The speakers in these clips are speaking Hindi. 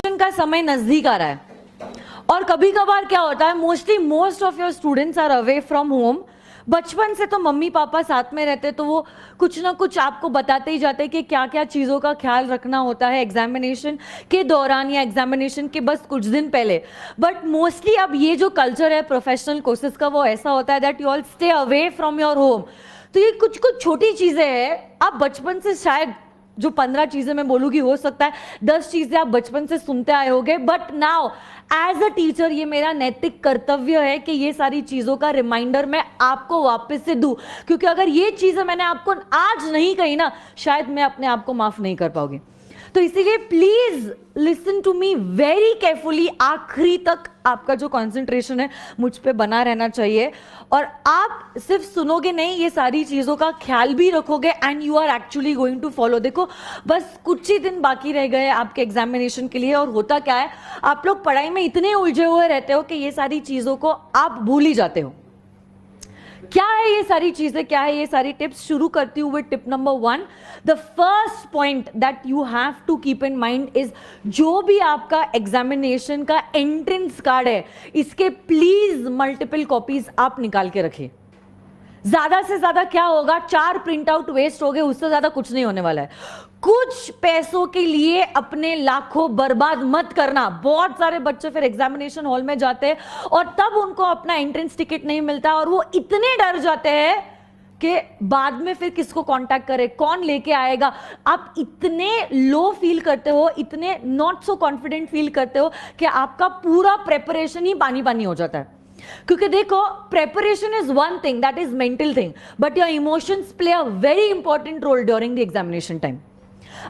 एग्जामिनेशन का समय नजदीक आ रहा है और कभी कभार क्या होता है, most of your students are away from home. बचपन से तो मम्मी पापा साथ में रहते तो वो कुछ ना कुछ आपको बताते ही जाते कि क्या क्या चीज़ों का ख्याल रखना होता है एग्जामिनेशन के दौरान या एग्जामिनेशन के बस कुछ दिन पहले। बट मोस्टली अब ये जो कल्चर है प्रोफेशनल कोर्सेज का वो ऐसा होता है that you all stay away from your home. तो ये कुछ कुछ छोटी चीज़ें हैं, आप बचपन से शायद जो 15 चीजें मैं बोलूंगी हो सकता है 10 चीजें आप बचपन से सुनते आए होगे, but now as a teacher ये मेरा नैतिक कर्तव्य है कि ये सारी चीजों का रिमाइंडर मैं आपको वापस से दूं, क्योंकि अगर ये चीजें मैंने आपको आज नहीं कही ना, शायद मैं अपने आप को माफ नहीं कर पाऊंगी। तो इसीलिए please listen to me very carefully. आखिरी तक आपका जो कंसंट्रेशन है मुझ पे बना रहना चाहिए और आप सिर्फ सुनोगे नहीं, ये सारी चीज़ों का ख्याल भी रखोगे and you are actually going to follow. देखो बस कुछ ही दिन बाकी रह गए आपके एग्जामिनेशन के लिए और होता क्या है, आप लोग पढ़ाई में इतने उलझे हुए रहते हो कि ये सारी चीज़ों को आप भूल ही जाते हो। क्या है ये सारी चीजें, क्या है ये सारी टिप्स? शुरू करती हूँ with tip number 1। The first point that you have to keep in mind is, जो भी आपका एग्जामिनेशन का एंट्रेंस कार्ड है इसके प्लीज मल्टीपल कॉपीज आप निकाल के रखिए। ज्यादा से ज्यादा क्या होगा, 4 प्रिंट आउट वेस्ट हो गए, उससे ज्यादा कुछ नहीं होने वाला है। कुछ पैसों के लिए अपने लाखों बर्बाद मत करना। बहुत सारे बच्चे फिर एग्जामिनेशन हॉल में जाते हैं और तब उनको अपना एंट्रेंस टिकट नहीं मिलता और वो इतने डर जाते हैं कि बाद में फिर किसको कांटेक्ट करे, कौन लेके आएगा। आप इतने लो फील करते हो, इतने नॉट सो कॉन्फिडेंट फील करते हो कि आपका पूरा प्रेपरेशन ही पानी पानी हो जाता है। क्योंकि देखो, preparation is one thing, that is mental thing, but your emotions play a very important role during the examination time.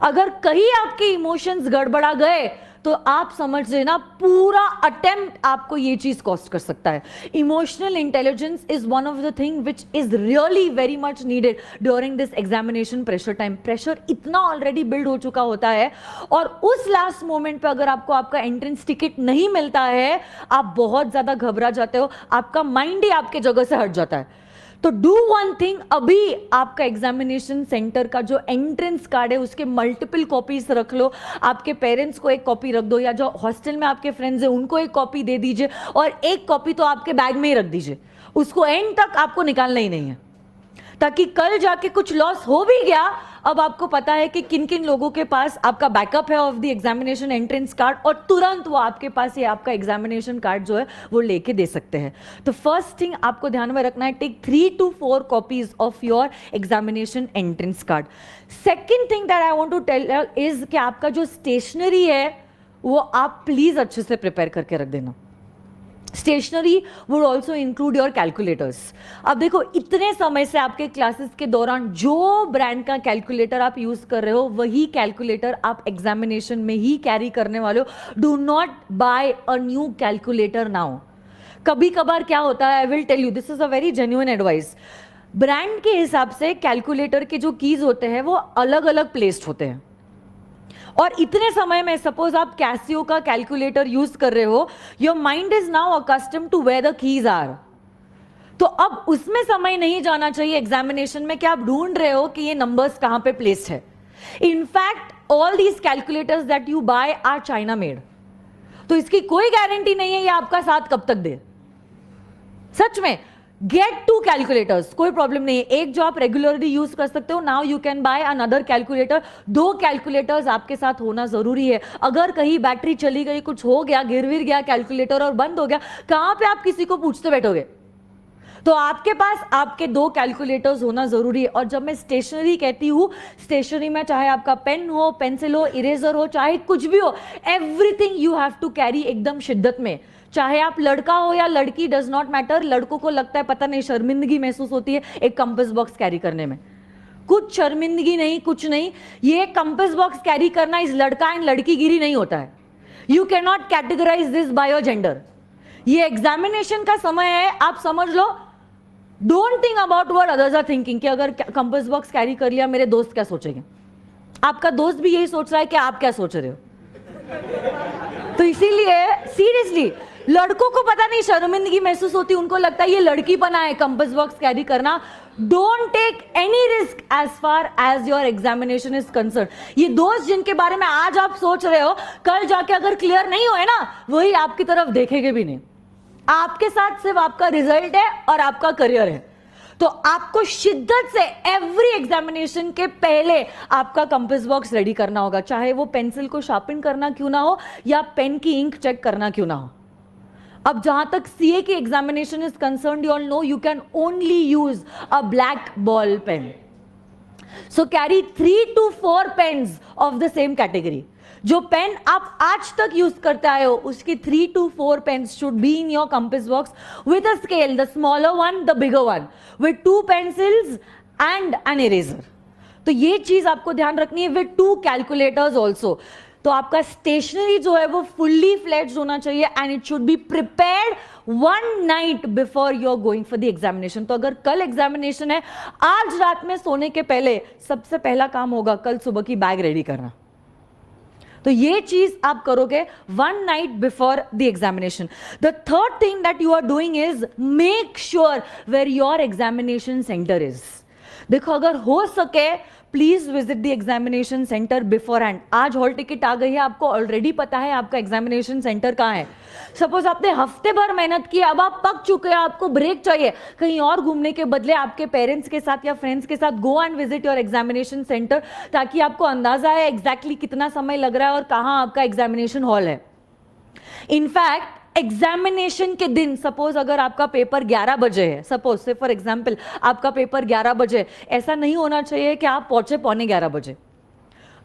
अगर कहीं आपके इमोशंस गड़बड़ा गए तो आप समझ लेना पूरा अटेम्प्ट आपको ये चीज कॉस्ट कर सकता है। Emotional intelligence is one of the thing which is really very much needed during this examination pressure time. Pressure इतना ऑलरेडी बिल्ड हो चुका होता है और उस लास्ट मोमेंट पे अगर आपको आपका एंट्रेंस टिकट नहीं मिलता है, आप बहुत ज्यादा घबरा जाते हो, आपका माइंड ही आपके जगह से हट जाता है। तो डू वन थिंग, अभी आपका एग्जामिनेशन सेंटर का जो एंट्रेंस कार्ड है उसके मल्टीपल कॉपीज रख लो। आपके पेरेंट्स को एक कॉपी रख दो या जो हॉस्टल में आपके फ्रेंड्स हैं उनको एक कॉपी दे दीजिए और एक कॉपी तो आपके बैग में ही रख दीजिए। उसको एंड तक आपको निकालना ही नहीं है, ताकि कल जाके कुछ लॉस हो भी गया, अब आपको पता है कि किन किन लोगों के पास आपका बैकअप है of the examination entrance card और तुरंत वो आपके पास ये आपका एग्जामिनेशन कार्ड जो है वो लेके दे सकते हैं। तो फर्स्ट थिंग आपको ध्यान में रखना है, take 3 to 4 copies of your examination entrance card. Second thing that I want to tell is कि आपका जो स्टेशनरी है वो आप प्लीज अच्छे से प्रिपेयर करके रख देना। Stationery would also include your calculators. अब देखो, इतने समय से आपके क्लासेस के दौरान जो ब्रांड का कैलकुलेटर आप यूज कर रहे हो वही कैलकुलेटर आप एग्जामिनेशन में ही कैरी करने वाले हो। Do not buy a new calculator now. कभी कभार क्या होता है, I will tell you, this is a very genuine advice. Brand के हिसाब से कैलकुलेटर के जो कीज होते हैं वो अलग अलग प्लेस्ड होते हैं और इतने समय में सपोज आप कैसियो का कैलकुलेटर यूज कर रहे हो, your mind is now accustom to where the keys are. तो अब उसमें समय नहीं जाना चाहिए एग्जामिनेशन में कि आप ढूंढ रहे हो कि ये नंबर्स कहां पे प्लेस्ड है। In fact all these calculators that you buy are China made, तो इसकी कोई गारंटी नहीं है ये आपका साथ कब तक दे। सच में गेट 2 कैलकुलेटर्स, कोई प्रॉब्लम नहीं है। एक जो आप रेगुलरली यूज कर सकते हो, now you can by another calculator. 2 calculators आपके साथ होना जरूरी है। अगर कहीं बैटरी चली गई, कुछ हो गया, गिर विर गया कैलकुलेटर और बंद हो गया, कहां पे आप किसी को पूछते बैठोगे? तो आपके पास आपके 2 कैलकुलेटर्स होना जरूरी है। और जब मैं स्टेशनरी कहती हूं, स्टेशनरी में चाहे आपका पेन हो, पेंसिल हो, इरेजर हो, चाहे कुछ भी हो, everything you have to carry एकदम शिद्दत में। चाहे आप लड़का हो या लड़की, डज नॉट मैटर। लड़कों को लगता है पता नहीं शर्मिंदगी महसूस होती है एक कंपास बॉक्स कैरी करने में। कुछ शर्मिंदगी नहीं, कुछ नहीं। ये कंपास बॉक्स कैरी करना इस लड़का एंड लड़की गिरी नहीं होता है। You can not categorise this by your gender. ये एग्जामिनेशन का समय है, आप समझ लो। Don't think about what others are thinking कि अगर कंपास बॉक्स कैरी कर लिया मेरे दोस्त क्या सोचेंगे। आपका दोस्त भी यही सोच रहा है कि आप क्या सोच रहे हो। तो इसीलिए सीरियसली लड़कों को पता नहीं शर्मिंदगी महसूस होती, उनको लगता है ये लड़की बना है कंपास बॉक्स कैरी करना. Don't take any risk as far as your examination is concern. ये दोस्त जिनके बारे में आज आप सोच रहे हो, कल जाके अगर क्लियर नहीं हुए ना, वही आपकी तरफ देखेंगे भी नहीं. आपके साथ सिर्फ आपका रिजल्ट है और आपका करियर है. तो आपको शिद्दत से एवरी एग्जामिनेशन के पहले आपका कंपास बॉक्स रेडी करना होगा, चाहे वो पेंसिल को शार्पन करना क्यों ना हो या पेन की इंक चेक करना क्यों ना हो. अब जहां तक सीए की examination is concerned, you all know you can only use a black ball pen. So carry 3 to 4 pens of the same category. जो पेन आप आज तक यूज करते आए हो, उसकी 3 to 4 pens should be in your compass box with a scale, the smaller one, the bigger one, with 2 pencils and an eraser. तो ये चीज आपको ध्यान रखनी है, विद 2 कैलकुलेटर्स ऑल्सो. तो आपका स्टेशनरी जो है वो फुल्ली फ्लेज्ड होना चाहिए and it should be prepared 1 night before you are going for the examination. तो अगर कल एग्जामिनेशन है, आज रात में सोने के पहले सबसे पहला काम होगा कल सुबह की बैग रेडी करना. तो ये चीज आप करोगे 1 night before the examination. The third thing that you are doing is make sure where your examination centre is. देखो, अगर हो सके please visit the examination centre beforehand. आज हॉल टिकट आ गई है, आपको ऑलरेडी पता है आपका एग्जामिनेशन सेंटर कहाँ है. सपोज आपने हफ्ते भर मेहनत की, अब आप पक चुके हैं, आपको ब्रेक चाहिए, कहीं और घूमने के बदले आपके पेरेंट्स के साथ या फ्रेंड्स के साथ go and visit your examination centre, ताकि आपको अंदाजा है एग्जैक्टली कितना समय लग रहा है और कहाँ आपका एग्जामिनेशन हॉल है. इनफैक्ट एग्जामिनेशन के दिन, सपोज अगर आपका पेपर 11 बजे है, सपोज से फॉर एग्जाम्पल आपका पेपर 11 बजे, ऐसा नहीं होना चाहिए कि आप पहुंचे 11:15 बजे.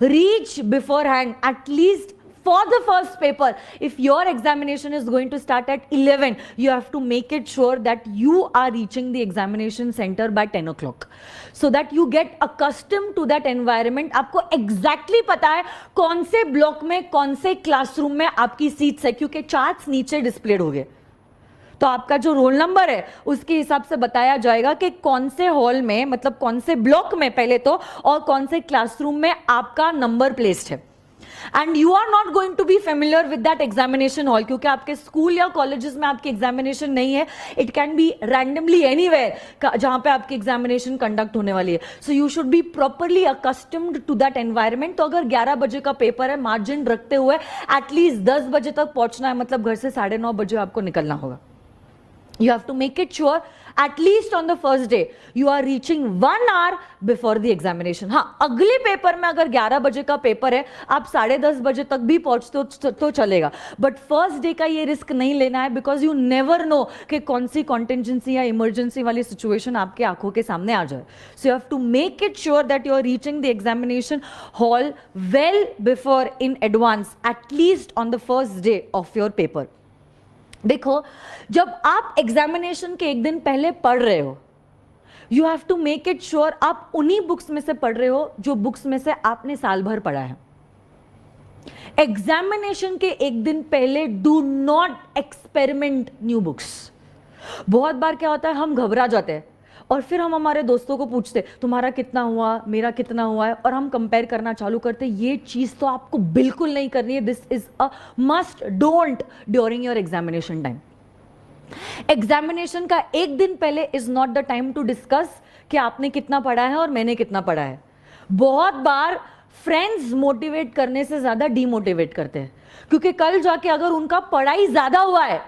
Reach before hand at least for the first paper. If your examination is going to start at 11, you have to make it sure that you are reaching the examination center by 10 o'clock, so that you get accustomed to that environment. आपको exactly पता है कौन से ब्लॉक में, कौन से क्लासरूम में आपकी सीट्स है, क्योंकि चार्ट्स नीचे डिस्प्लेड हो गए. तो आपका जो रोल नंबर है उसके हिसाब से बताया जाएगा कि कौन से हॉल में, मतलब कौन से ब्लॉक में पहले तो, और कौन से क्लासरूम में आपका नंबर प्लेस्ड है. And you are not going to be familiar with that examination hall, क्योंकि आपके स्कूल या कॉलेजेस में आपकी एग्जामिनेशन नहीं है. It can be randomly anywhere जहां पे आपकी एग्जामिनेशन कंडक्ट होने वाली है. So you should be properly accustomed to that environment. तो अगर 11 बजे का पेपर है, मार्जिन रखते हुए एटलीस्ट 10 बजे तक पहुंचना है, मतलब घर से 9:30 बजे आपको निकलना होगा. You have to make it sure at least on the first day you are reaching 1 hour before the examination. हाँ, अगले पेपर में अगर 11 बजे का पेपर है, आप 10:30 बजे तक भी पहुंचते हो तो चलेगा, बट फर्स्ट डे का ये रिस्क नहीं लेना है, बिकॉज यू नेवर नो कि कौन सी कॉन्टेंजेंसी या इमरजेंसी वाली सिचुएशन आपके आंखों के सामने आ जाए. So you have to make it sure that you are reaching the examination hall well before in advance, at least on the first day of your paper. देखो, जब आप एग्जामिनेशन के एक दिन पहले पढ़ रहे हो, you have to make it sure आप उन्हीं बुक्स में से पढ़ रहे हो जो बुक्स में से आपने साल भर पढ़ा है. एग्जामिनेशन के एक दिन पहले do not experiment new books. बहुत बार क्या होता है, हम घबरा जाते हैं और फिर हम हमारे दोस्तों को पूछते तुम्हारा कितना हुआ, मेरा कितना हुआ है, और हम कंपेयर करना चालू करते. ये चीज तो आपको बिल्कुल नहीं करनी है. This is a must don't during your examination time. Examination का एक दिन पहले is not the time to discuss कि आपने कितना पढ़ा है और मैंने कितना पढ़ा है. बहुत बार फ्रेंड्स मोटिवेट करने से ज्यादा डीमोटिवेट करते हैं, क्योंकि कल जाके अगर उनका पढ़ाई ज्यादा हुआ है,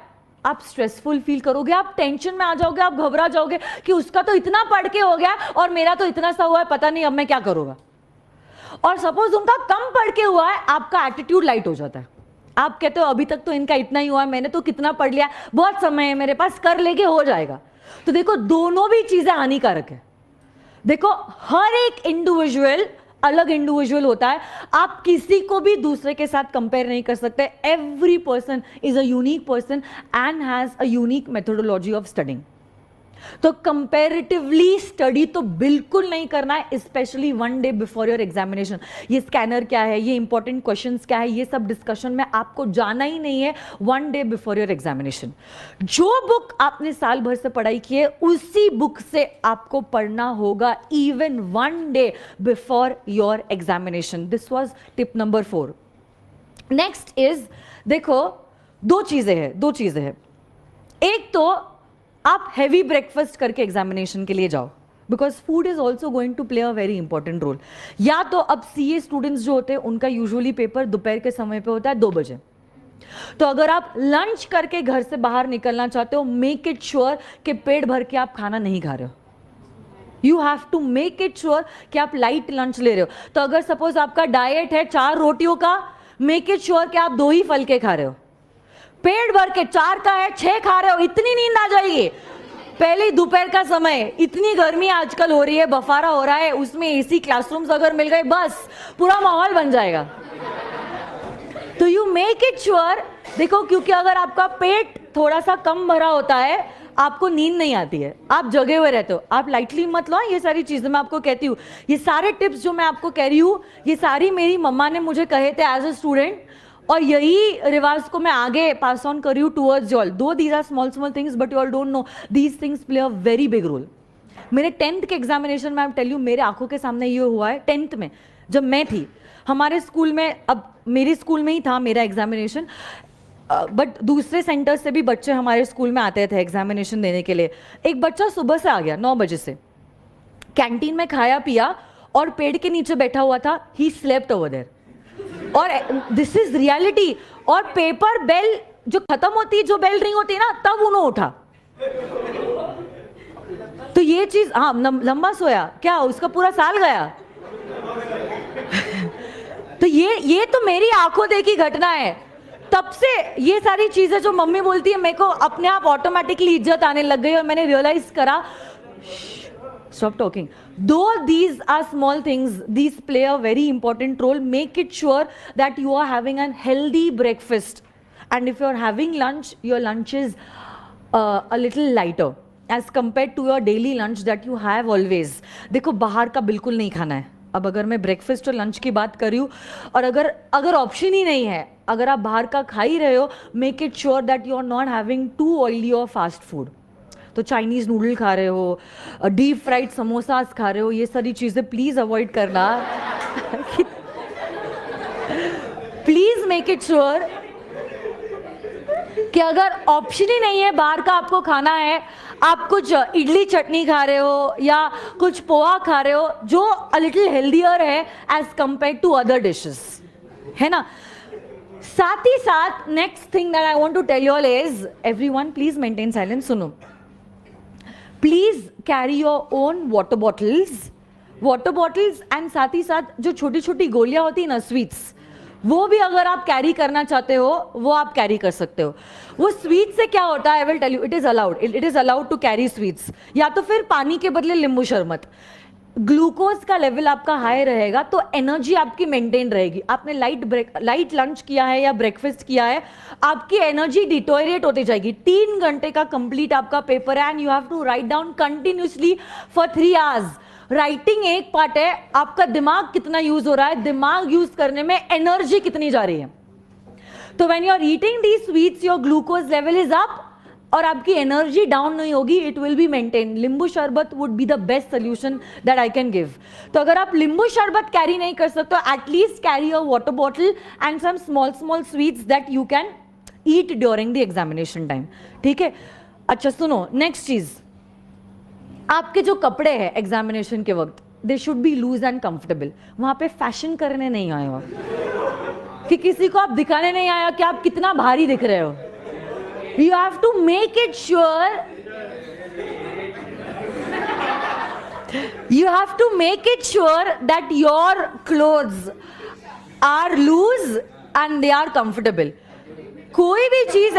आप स्ट्रेसफुल फील करोगे, आप टेंशन में आ जाओगे, आप घबरा जाओगे कि उसका तो इतना पढ़ के हो गया और मेरा तो इतना सा हुआ है, पता नहीं अब मैं क्या करूंगा. और सपोज उनका कम पढ़ के हुआ है, आपका एटीट्यूड लाइट हो जाता है. आप कहते हो अभी तक तो इनका इतना ही हुआ है, मैंने तो कितना पढ़ लिया, बहुत समय है मेरे पास, कर लेके हो जाएगा. तो देखो, दोनों भी चीजें हानिकारक है. देखो, हर एक इंडिविजुअल अलग इंडिविजुअल होता है. आप किसी को भी दूसरे के साथ कंपेयर नहीं कर सकते. Every person is a unique person and has a unique methodology of studying. तो कंपैरेटिवली स्टडी तो बिल्कुल नहीं करना है, specially 1 day before your examination. ये स्कैनर क्या है, ये इंपॉर्टेंट क्वेश्चंस क्या है, ये सब डिस्कशन में आपको जाना ही नहीं है 1 डे बिफोर योर एग्जामिनेशन. जो बुक आपने साल भर से पढ़ाई की है, उसी बुक से आपको पढ़ना होगा even 1 day before your examination. This was tip number 4. Next is, देखो, दो चीज़ें हैं। एक तो आप हैवी ब्रेकफास्ट करके एग्जामिनेशन के लिए जाओ, because food is also going to play a very important role. या तो अब सीए स्टूडेंट्स जो होते हैं उनका यूजुअली पेपर दोपहर के समय पे होता है 2 बजे, तो अगर आप लंच करके घर से बाहर निकलना चाहते हो, मेक इट श्योर कि पेट भर के आप खाना नहीं खा रहे हो। You have to make it sure कि आप लाइट लंच ले रहे हो। तो अगर सपोज आपका डाइट है 4 रोटियों का, मेक इट श्योर कि आप 2 ही फल के खा रहे हो। पेट भर के 4 का है 6 खा रहे हो, इतनी नींद आ जाएगी। पहले दोपहर का समय, इतनी गर्मी आजकल हो रही है, बफारा हो रहा है, उसमें एसी क्लासरूम्स अगर मिल गए बस पूरा माहौल बन जाएगा। तो यू मेक इट श्योर, देखो, क्योंकि अगर आपका पेट थोड़ा सा कम भरा होता है आपको नींद नहीं आती है, आप जगे हुए रहते हो। आप लाइटली मत लो ये सारी चीजें मैं आपको कहती हूँ। ये सारे टिप्स जो मैं आपको कह रही हूँ ये सारी मेरी मम्मा ने मुझे कहे थे एज अ स्टूडेंट, और यही रिवाज को मैं आगे पास ऑन कर रही हूँ towards you all. Though these are small things but you all don't know these things play a very big role. मेरे 10th के एग्जामिनेशन में आई टेल यू, मेरे आंखों के सामने ये हुआ है। 10th में जब मैं थी, हमारे स्कूल में, अब मेरे स्कूल में ही था मेरा एग्जामिनेशन, बट दूसरे सेंटर से भी बच्चे हमारे स्कूल में आते थे एग्जामिनेशन देने के लिए। एक बच्चा सुबह से आ गया 9 बजे से, कैंटीन में खाया पिया और पेड़ के नीचे बैठा हुआ था। ही स्लेप्ट ओवर देयर, और दिस इज रियलिटी। और पेपर बेल जो खत्म होती है, जो बेल रिंग होती है ना, तब उन्होंने उठा। तो ये चीज, हाँ, लंबा सोया क्या, उसका पूरा साल गया। तो ये तो मेरी आंखों देखी घटना है। तब से ये सारी चीजें जो मम्मी बोलती है, मेरे को अपने आप ऑटोमेटिकली इज्जत आने लग गई और मैंने रियलाइज करा, stop talking. Though these are small things, these play a very important role. Make it sure that you are having a healthy breakfast, and if you are having lunch, your lunch is a little lighter as compared to your daily lunch that you have always. देखो, बाहर का बिल्कुल नहीं खाना है। अब अगर मैं ब्रेकफास्ट और लंच की बात कर रही हूँ, और अगर ऑप्शन ही नहीं है, अगर आप बाहर का खा ही रहे हो, make it sure that you are not having too oily और फास्ट फूड। तो चाइनीज़ नूडल खा रहे हो, डीप फ्राइड समोसास खा रहे हो, ये सारी चीज़ें प्लीज़ अवॉइड करना। प्लीज़ मेक इट श्योर कि अगर ऑप्शन ही नहीं है बाहर का आपको खाना है, आप कुछ इडली चटनी खा रहे हो या कुछ पोहा खा रहे हो जो अ लिटिल हेल्दियर है as compare to other dishes, है ना। साथ ही साथ next thing that I want to tell you all is, everyone please maintain silence. सुनो, please carry your own water bottles and साथ ही साथ जो छोटी छोटी गोलियां होती है ना, स्वीट्स, वो भी अगर आप कैरी करना चाहते हो वो आप कैरी कर सकते हो। वो स्वीट से क्या होता है, I will tell you, it is allowed to carry sweets. या तो फिर पानी के बदले नींबू शरबत। ग्लूकोज का लेवल आपका हाई रहेगा तो एनर्जी आपकी मेंटेन रहेगी। आपने लाइट लंच किया है या ब्रेकफास्ट किया है, आपकी एनर्जी डिटोरिएट होती जाएगी। 3 घंटे का कंप्लीट आपका पेपर है and you have to write down continuously for 3 hours. Writing एक पार्ट है, आपका दिमाग कितना यूज हो रहा है, दिमाग यूज करने में एनर्जी कितनी जा रही है। तो when you are eating the sweets, your glucose level is up और आपकी एनर्जी डाउन नहीं होगी, इट विल बी मेंटेन। नींबू शरबत would be the best solution that I can give. तो अगर आप नींबू शरबत कैरी नहीं कर सकते, at least carry your water bottle and some small sweets that you can eat during the examination time, ठीक है। अच्छा सुनो, नेक्स्ट चीज, आपके जो कपड़े हैं एग्जामिनेशन के वक्त, they should be loose and comfortable. वहां पे फैशन करने नहीं आए हो कि किसी को आप दिखाने नहीं आया कि आप कितना भारी दिख रहे हो। You have to make it sure, that your clothes are loose and they are comfortable. कोई भी चीज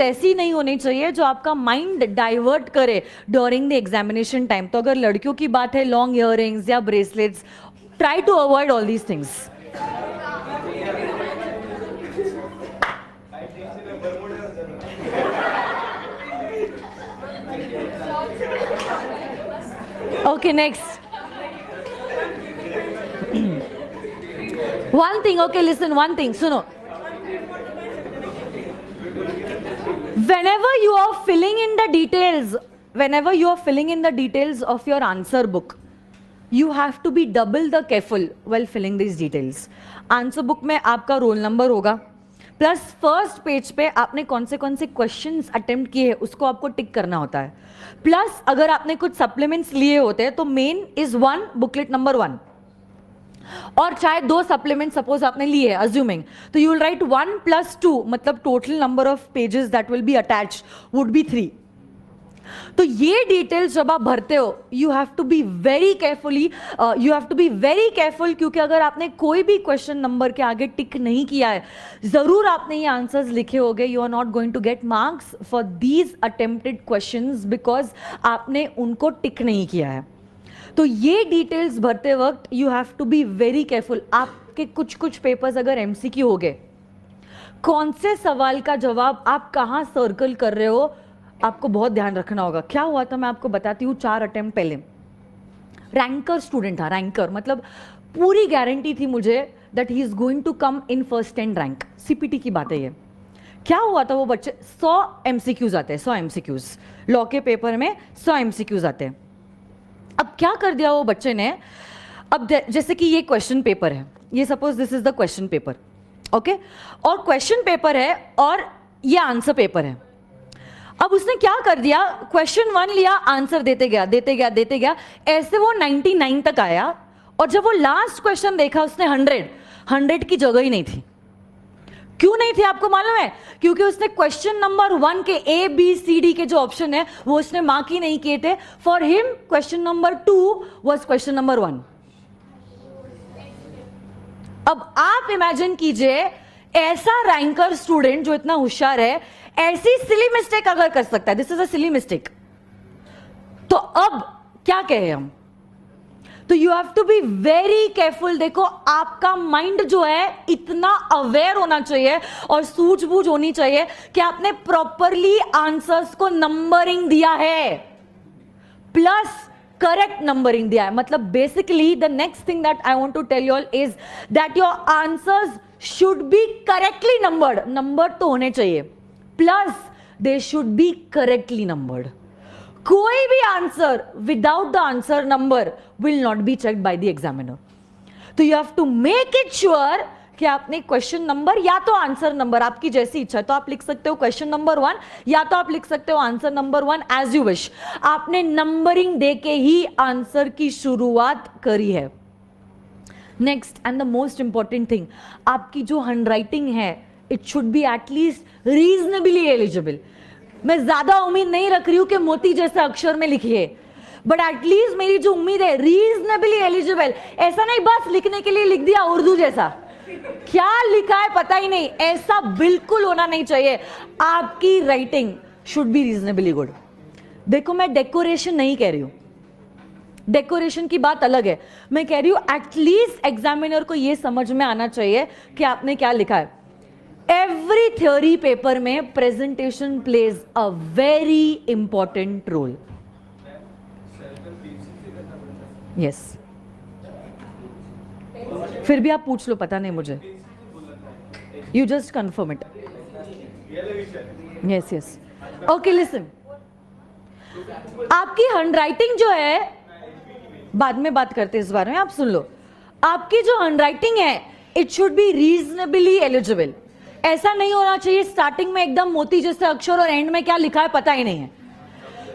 ऐसी नहीं होनी चाहिए जो आपका माइंड डाइवर्ट करे ड्यूरिंग द एग्जामिनेशन टाइम। तो अगर लड़कियों की बात है, लॉन्ग इयररिंग्स या bracelets, try to avoid all these things. Okay, next. One thing, okay, listen, one thing, suno. Whenever you are filling in the details of your answer book, you have to be double the careful while filling these details. Answer book में आपका रोल नंबर होगा, प्लस फर्स्ट पेज पे आपने कौन से क्वेश्चंस अटेम्प्ट किए हैं उसको आपको टिक करना होता है, प्लस अगर आपने कुछ सप्लीमेंट्स लिए होते हैं तो मेन इज 1 बुकलेट नंबर 1, और चाहे 2 सप्लीमेंट सपोज आपने लिए है अज्यूमिंग, तो यू विल राइट 1 + 2, मतलब total number of pages that will be attached would be 3. तो ये डिटेल्स जब आप भरते हो you have to be very careful, क्योंकि अगर आपने कोई भी क्वेश्चन नंबर के आगे टिक नहीं किया है, जरूर आपने ये आंसर्स लिखे होंगे, you are not going to get marks for these attempted questions because आपने उनको टिक नहीं किया है. तो ये डिटेल्स भरते वक्त you have to be very careful. आपके कुछ पेपर्स अगर एमसीक्यू हो गए, कौन से सवाल का जवाब आप कहाँ सर्कल कर रहे हो आपको बहुत ध्यान रखना होगा. क्या हुआ था मैं आपको बताती हूँ. 4 अटेम्प्ट पहले रैंकर स्टूडेंट था, रैंकर मतलब पूरी गारंटी थी मुझे that he is going to come in first 10 rank. CPT की बात है ये. क्या हुआ था, वो बच्चे 100 एमसीक्यूज आते हैं, 100 एमसीक्यूज लॉ के पेपर में 100 एमसीक्यूज आते हैं. अब क्या कर दिया वो बच्चे ने, अब जैसे कि ये क्वेश्चन पेपर है, ये suppose this is the question paper, okay, और क्वेश्चन पेपर है और ये आंसर पेपर है. अब उसने क्या कर दिया, क्वेश्चन 1 लिया, आंसर देते गया, ऐसे वो 99 तक आया, और जब वो लास्ट क्वेश्चन देखा उसने 100 की जगह ही नहीं थी. क्यों नहीं थी आपको मालूम है? क्योंकि उसने क्वेश्चन नंबर 1 के ABCD के जो ऑप्शन है वो उसने मार्क ही नहीं किए थे. For him question number 2 was question number 1. अब आप इमेजिन कीजिए, ऐसा रैंकर स्टूडेंट जो इतना होशियार है ऐसी सिली मिस्टेक अगर कर सकता है, this is a silly mistake, तो अब क्या कहें हम. तो you have to be very careful. देखो आपका माइंड जो है इतना अवेयर होना चाहिए और सूझबूझ होनी चाहिए कि आपने प्रॉपरली आंसर्स को नंबरिंग दिया है, प्लस करेक्ट नंबरिंग दिया है. मतलब basically the next thing that I want to tell you all is that your answers should be correctly numbered. Number तो होने चाहिए, plus they should be correctly numbered. कोई भी answer without the answer number will not be checked by the examiner. तो you have to make it sure कि आपने क्वेश्चन नंबर या तो आंसर नंबर, आपकी जैसी इच्छा, तो आप लिख सकते हो क्वेश्चन नंबर 1 या तो आप लिख सकते हो answer number 1, as you wish. आपने नंबरिंग देके ही आंसर की शुरुआत करी है. Next and the most important thing, आपकी जो हैंडराइटिंग है it should be at least reasonably eligible. मैं ज्यादा उम्मीद नहीं रख रही हूं कि मोती जैसे अक्षर में लिखिए, बट एटलीस्ट मेरी जो उम्मीद है रीजनेबली एलिजिबल. ऐसा नहीं बस लिखने के लिए लिख दिया उर्दू जैसा, क्या लिखा है पता ही नहीं, ऐसा बिल्कुल होना नहीं चाहिए. आपकी writing should be reasonably good. देखो मैं डेकोरेशन नहीं कह रही हूं, डेकोरेशन की बात अलग है. मैं कह रही हूं एटलीस्ट एग्जामिनर को यह समझ में आना चाहिए कि आपने क्या लिखा है. एवरी थ्योरी पेपर में presentation plays a very important role. Yes, फिर भी आप पूछ लो, पता नहीं मुझे, you just confirm it. Yes yes, okay listen, आपकी हैंडराइटिंग जो है, बाद में बात करते हैं इस बारे में, आप सुन लो. आपकी जो हैंडराइटिंग है it should B reasonably eligible. ऐसा नहीं होना चाहिए स्टार्टिंग में एकदम मोती जैसे अक्षर और एंड में क्या लिखा है पता ही नहीं है.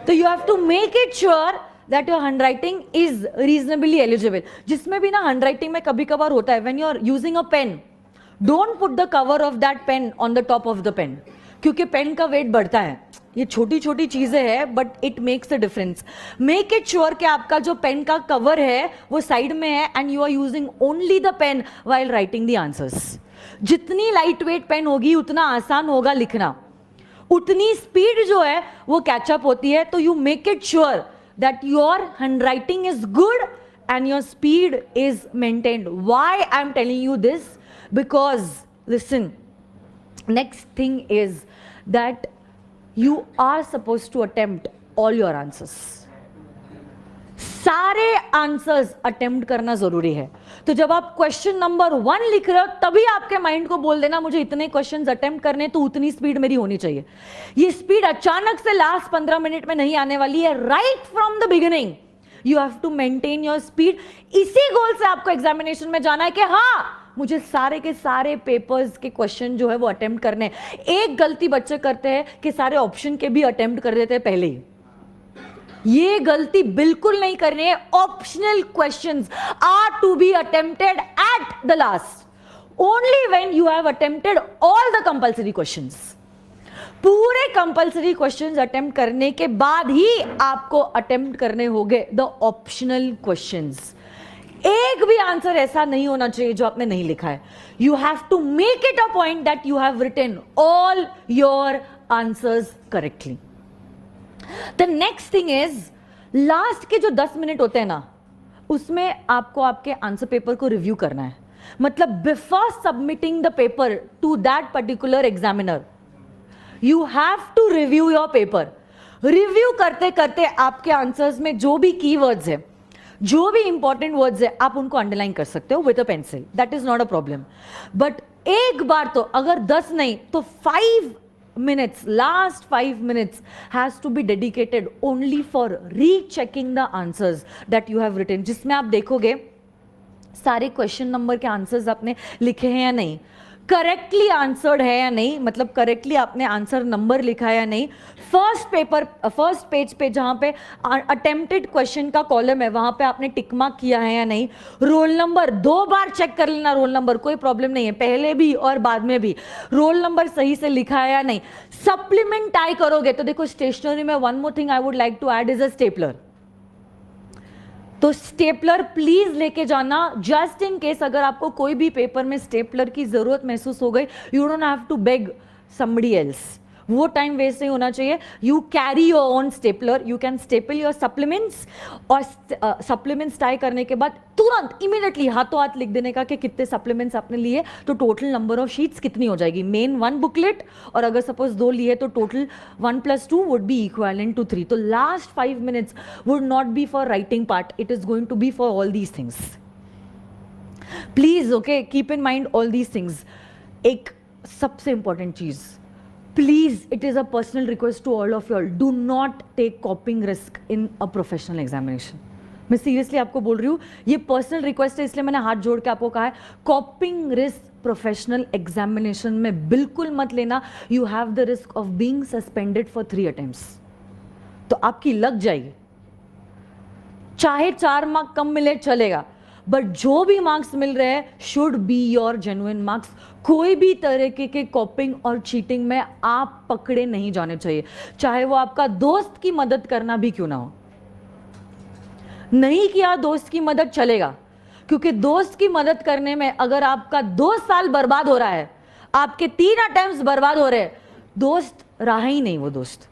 तो you have to make it sure that your handwriting is reasonably eligible. जिसमें भी ना हैंडराइटिंग में कभी कभार होता है, when you are using a pen, don't put the cover of that pen on the top of the pen, क्योंकि पेन का वेट बढ़ता है. ये छोटी छोटी चीजें हैं but it makes a difference. Make it sure कि आपका जो पेन का कवर है वो साइड में है and you are using only the pen while writing the answers. जितनी लाइट वेट पेन होगी उतना आसान होगा लिखना, उतनी स्पीड जो है वो कैचअप होती है. तो you make it sure that your handwriting is good and your speed is maintained. Why I'm telling you this? Because listen, next thing is that you are supposed to attempt all your answers. सारे आंसर्स अटेम्प्ट करना जरूरी है. तो जब आप क्वेश्चन नंबर 1 लिख रहे हो तभी आपके माइंड को बोल देना मुझे इतने क्वेश्चंस अटेम्प्ट करने, तो उतनी स्पीड मेरी होनी चाहिए. ये स्पीड अचानक से लास्ट 15 मिनट में नहीं आने वाली है. Right from the beginning you have to maintain your speed. इसी गोल से आपको एग्जामिनेशन में जाना है कि हाँ मुझे सारे के सारे पेपर्स के क्वेश्चन जो है वो अटेम्प्ट करने हैं। एक गलती बच्चे करते हैं कि सारे ऑप्शन के भी अटेम्प्ट कर देते हैं पहले ही। ये गलती बिल्कुल नहीं करनी है। Optional questions are to be attempted at the last, only when you have attempted all the compulsory questions. पूरे कंपल्सरी क्वेश्चंस अटेम्प्ट करने के बाद ही आपको अटेम्प्ट करने होंगे द ऑप्शनल क्वेश्चंस। एक भी आंसर ऐसा नहीं होना चाहिए जो आपने नहीं लिखा है। You have to make it a point that you have written all your answers correctly. The next thing is, last के जो 10 मिनट होते हैं ना, उसमें आपको आपके आंसर पेपर को रिव्यू करना है। मतलब before submitting the paper to that particular examiner you have to review your paper. Review करते करते आपके आंसर्स में जो भी कीवर्ड्स है, जो भी इंपॉर्टेंट वर्ड्स है, आप उनको अंडरलाइन कर सकते हो with a pencil, that is not a problem. But एक बार तो, अगर 10 नहीं तो 5 minutes, last 5 minutes has to be dedicated only for rechecking the answers that you have written, जिसमें आप देखोगे सारे क्वेश्चन नंबर के आंसर्स आपने लिखे हैं या नहीं, करेक्टली आंसर्ड है या नहीं, मतलब करेक्टली आपने आंसर नंबर लिखा है या नहीं। फर्स्ट पेज पे जहाँ पे अटेम्प्टेड क्वेश्चन का कॉलम है वहाँ पे आपने टिक मार्क किया है या नहीं। रोल नंबर 2 बार चेक कर लेना, रोल नंबर कोई प्रॉब्लम नहीं है, पहले भी और बाद में भी रोल नंबर सही से लिखा है या नहीं। सप्लीमेंट टाई करोगे तो देखो स्टेशनरी में one more thing I would like to add is a stapler. तो स्टेपलर प्लीज लेके जाना, जस्ट इन केस अगर आपको कोई भी पेपर में स्टेपलर की जरूरत महसूस हो गई, you don't have to beg somebody else, वो टाइम वेस्ट नहीं होना चाहिए। You carry your own stapler, you can staple your supplements, और सप्लीमेंट्स टाई करने के बाद तुरंत इमीडिएटली हाथों हाथ लिख देने का कि कितने सप्लीमेंट्स आपने लिए, तो टोटल नंबर ऑफ शीट्स कितनी हो जाएगी। मेन 1 बुकलेट, और अगर सपोज 2 लिए तो total 1 + 2 would be equivalent to 3। तो last 5 minutes would not be for writing part, it is going to be for all these things. Please okay, keep in mind all these things. एक सबसे इंपॉर्टेंट चीज, please, it is a personal request to all of you all, do not take copying risk in a professional examination। मैं सीरियसली आपको बोल रही हूँ, ये पर्सनल रिक्वेस्ट है, इसलिए मैंने हाथ जोड़ के आपको कहा है, कॉपिंग रिस्क प्रोफेशनल एग्जामिनेशन में बिल्कुल मत लेना। You have the risk of being suspended for 3 attempts. तो आपकी लग जाएगी, चाहे 4 मार्क कम मिले चलेगा, बट जो भी मार्क्स मिल रहे हैं should be your genuine marks. कोई भी तरीके के कॉपिंग और चीटिंग में आप पकड़े नहीं जाने चाहिए, चाहे वो आपका दोस्त की मदद करना भी क्यों ना हो। नहीं किया दोस्त की मदद चलेगा, क्योंकि दोस्त की मदद करने में अगर आपका 2 साल बर्बाद हो रहा है, आपके 3 अटेम्प्ट्स बर्बाद हो रहे हैं, दोस्त रहा ही नहीं वो दोस्त।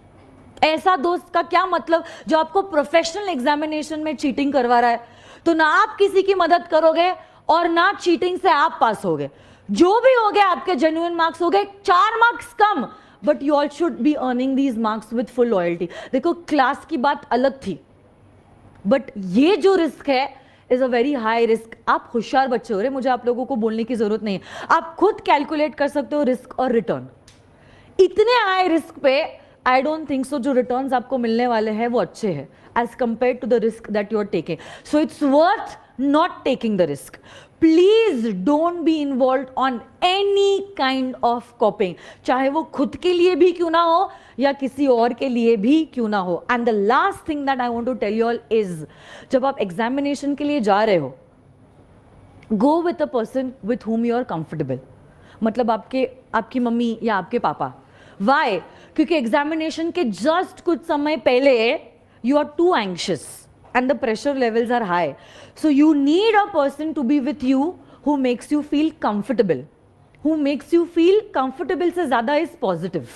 ऐसा दोस्त का क्या मतलब जो आपको प्रोफेशनल एग्जामिनेशन में चीटिंग करवा रहा है। तो ना आप किसी की मदद करोगे और ना चीटिंग से आप पास होगे। जो भी हो गया आपके जेन्युइन मार्क्स हो गए, 4 marks come, but you all should be earning these marks with full loyalty. देखो क्लास की बात अलग थी, बट ये जो रिस्क है is a very high risk. आप होशियार बच्चे हो रहे, मुझे आप लोगों को बोलने की जरूरत नहीं है, आप खुद कैलकुलेट कर सकते हो रिस्क और रिटर्न। इतने हाई रिस्क पे आई डोंट थिंक सो जो रिटर्न्स आपको मिलने वाले हैं वो अच्छे हैं as compared to the risk that you are taking. So it's worth not taking the risk. Please don't be involved on any kind of copying, चाहे वो खुद के लिए भी क्यों ना हो या किसी और के लिए भी क्यों ना हो। And the last thing that I want to tell you all is, जब आप एग्जामिनेशन के लिए जा रहे हो, go with a person with whom you are comfortable। मतलब आपकी मम्मी या आपके पापा। Why? क्योंकि एग्जामिनेशन के जस्ट कुछ समय पहले you are too anxious and the pressure levels are high, so you need a person to be with you who makes you feel comfortable। who makes you feel comfortable से ज़्यादा is positive।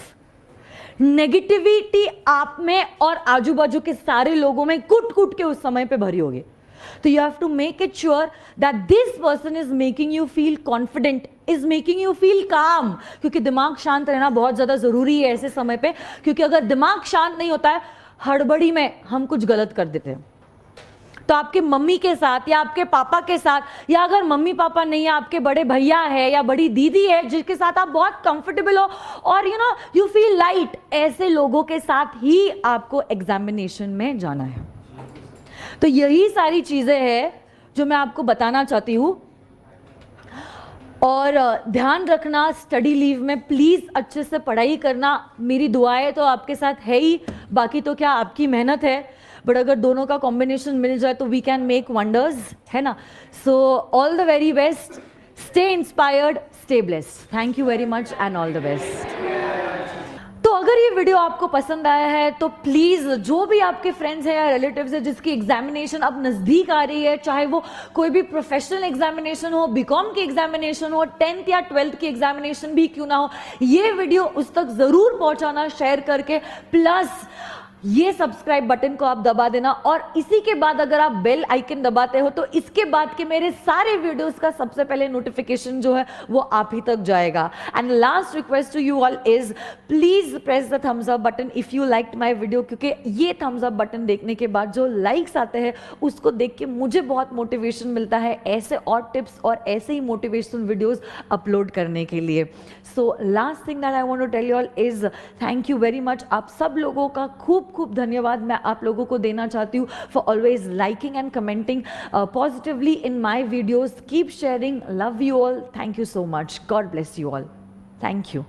नेगेटिविटी आप में और आजू बाजू के सारे लोगों में कुट के उस समय पे भरी होगी। तो you have to make it sure that this person is making you feel confident, is making you feel calm। क्योंकि दिमाग शांत रहना बहुत ज़्यादा ज़रूरी है ऐसे समय पे, क्योंकि अगर दिमाग शांत नहीं होता है, हड़बड़ी में हम कुछ गलत कर देते हैं। तो आपके मम्मी के साथ या आपके पापा के साथ, या अगर मम्मी पापा नहीं है, आपके बड़े भैया है या बड़ी दीदी है जिसके साथ आप बहुत कंफर्टेबल हो और यू फील लाइट, ऐसे लोगों के साथ ही आपको एग्जामिनेशन में जाना है। तो यही सारी चीज़ें हैं जो मैं आपको बताना चाहती हूँ। और ध्यान रखना, स्टडी लीव में प्लीज़ अच्छे से पढ़ाई करना। मेरी दुआएं तो आपके साथ है ही, बाकी तो क्या आपकी मेहनत है, बट अगर दोनों का कॉम्बिनेशन मिल जाए तो वी कैन मेक वंडर्स, है ना। So all the very best, stay inspired, stay blessed. Thank you very much and all the best. तो अगर ये वीडियो आपको पसंद आया है तो प्लीज़ जो भी आपके फ्रेंड्स हैं या रिलेटिव्स हैं जिसकी एग्जामिनेशन अब नज़दीक आ रही है, चाहे वो कोई भी प्रोफेशनल एग्जामिनेशन हो, बीकॉम की एग्जामिनेशन हो, 10th या 12th की एग्जामिनेशन भी क्यों ना हो, ये वीडियो उस तक ज़रूर पहुंचाना शेयर करके। प्लस ये सब्सक्राइब बटन को आप दबा देना, और इसी के बाद अगर आप बेल आइकन दबाते हो तो इसके बाद के मेरे सारे वीडियोस का सबसे पहले नोटिफिकेशन जो है वो आप ही तक जाएगा। And last request to you all is please press the thumbs up button if you liked my video, क्योंकि ये थम्स अप बटन देखने के बाद जो लाइक्स आते हैं उसको देख के मुझे बहुत मोटिवेशन मिलता है ऐसे और टिप्स और ऐसे ही मोटिवेशनल वीडियोस अपलोड करने के लिए। So last thing that I want to tell you all is thank you very much. आप सब लोगों का खूब खूब धन्यवाद मैं आप लोगों को देना चाहती हूँ for always liking and commenting positively in my videos. Keep sharing, love you all, thank you so much, God bless you all, thank you.